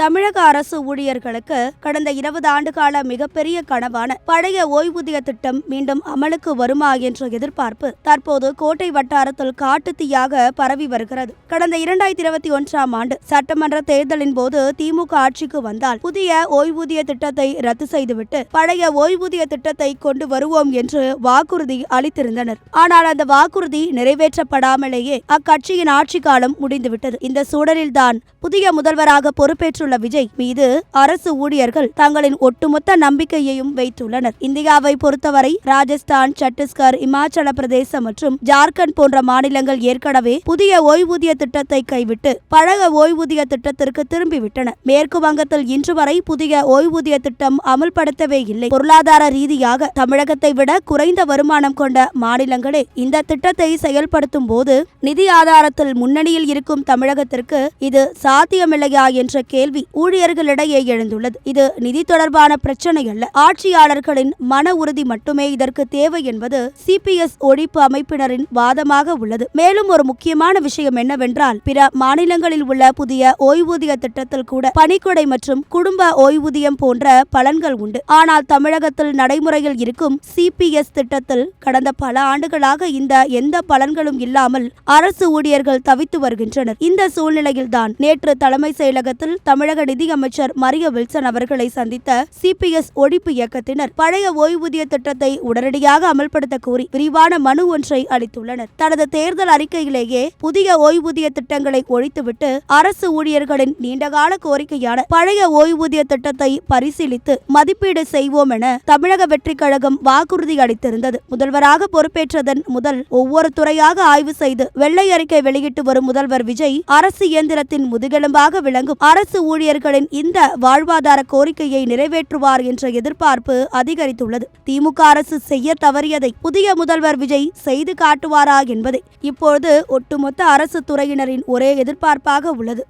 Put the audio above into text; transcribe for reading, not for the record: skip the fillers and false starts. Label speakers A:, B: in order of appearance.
A: தமிழக அரசு ஊழியர்களுக்கு கடந்த 20 ஆண்டு கால மிகப்பெரிய கனவான பழைய ஓய்வூதிய திட்டம் மீண்டும் அமலுக்கு வருமா என்ற எதிர்பார்ப்பு தற்போது கோட்டை வட்டாரத்தில் காட்டுத்தீயாக பரவி வருகிறது. கடந்த 2021ஆம் ஆண்டு சட்டமன்ற தேர்தலின் போது திமுக ஆட்சிக்கு வந்தால் புதிய ஓய்வூதிய திட்டத்தை ரத்து செய்துவிட்டு பழைய ஓய்வூதிய திட்டத்தை கொண்டு வருவோம் என்று வாக்குறுதி அளித்திருந்தனர். ஆனால் அந்த வாக்குறுதி நிறைவேற்றப்படாமலேயே அக்கட்சியின் ஆட்சி காலம் முடிந்துவிட்டது. இந்த சூழலில்தான் புதிய முதல்வராக பொறுப்பேற்றுள்ள விஜய் மீது அரசு ஊழியர்கள் தங்களின் ஒட்டுமொத்த நம்பிக்கையையும் வைத்துள்ளனர். இந்தியாவை பொறுத்தவரை ராஜஸ்தான், சத்தீஸ்கர், இமாச்சல பிரதேசம் மற்றும் ஜார்க்கண்ட் போன்ற மாநிலங்கள் ஏற்கனவே புதிய ஓய்வூதிய திட்டத்தை கைவிட்டு பழைய ஓய்வூதிய திட்டத்திற்கு திரும்பிவிட்டன. மேற்கு வங்கத்தில் இன்று வரை புதிய ஓய்வூதிய திட்டம் அமல்படுத்தவே இல்லை. பொருளாதார ரீதியாக தமிழகத்தை விட குறைந்த வருமானம் கொண்ட மாநிலங்களே இந்த திட்டத்தை செயல்படுத்தும் போது நிதி ஆதாரத்தில் முன்னணியில் இருக்கும் தமிழகத்திற்கு இது சாத்தியமில்லையா என்ற கேள்வி ஊழியர்களிடையே எழுந்துள்ளது. இது நிதி தொடர்பான பிரச்சனை அல்ல, ஆட்சியாளர்களின் மன உறுதி மட்டுமே இதற்கு தேவை என்பது சிபிஎஸ் ஒழிப்பு அமைப்பினரின் வாதமாக உள்ளது. மேலும் ஒரு முக்கியமான விஷயம் என்னவென்றால், பிற மாநிலங்களில் உள்ள புதிய ஓய்வூதிய திட்டத்தில் கூட பணிக்கொடை மற்றும் குடும்ப ஓய்வூதியம் போன்ற பலன்கள் உண்டு. ஆனால் தமிழகத்தில் நடைமுறையில் இருக்கும் சிபிஎஸ் திட்டத்தில் கடந்த பல ஆண்டுகளாக எந்த பலன்களும் இல்லாமல் அரசு ஊழியர்கள் தவித்து வருகின்றனர். இந்த சூழ்நிலையில்தான் நேற்று தலைமை செயலகத்தில் தமிழக நிதியமைச்சர் மரிய வில்சன் அவர்களை சந்தித்த சிபிஎஸ் ஒழிப்பு இயக்கத்தினர் பழைய ஓய்வூதிய திட்டத்தை உடனடியாக அமல்படுத்த கோரி விரிவான மனு ஒன்றை அளித்துள்ளனர். தனது தேர்தல் அறிக்கையிலேயே புதிய ஓய்வூதிய திட்டங்களை ஒழித்துவிட்டு அரசு ஊழியர்களின் நீண்டகால கோரிக்கையான பழைய ஓய்வூதிய திட்டத்தை பரிசீலித்து மதிப்பீடு செய்வோம் என தமிழக வெற்றி கழகம் வாக்குறுதி அளித்திருந்தது. முதல்வராக பொறுப்பேற்றதன் முதல் ஒவ்வொரு துறையாக ஆய்வு செய்து வெள்ளை அறிக்கை வெளியிட்டு வரும் முதல்வர் விஜய் அரசு இயந்திரத்தின் முதுகெலும்பாக விளங்கும் அரசு ஊழியர்களின் இந்த வாழ்வாதார கோரிக்கையை நிறைவேற்றுவார் என்ற எதிர்பார்ப்பு அதிகரித்துள்ளது. திமுக அரசு செய்ய தவறியதை புதிய முதல்வர் விஜய் செய்து காட்டுவாரா என்பதே இப்போது ஒட்டுமொத்த அரசு துறையினரின் ஒரே எதிர்பார்ப்பாக உள்ளது.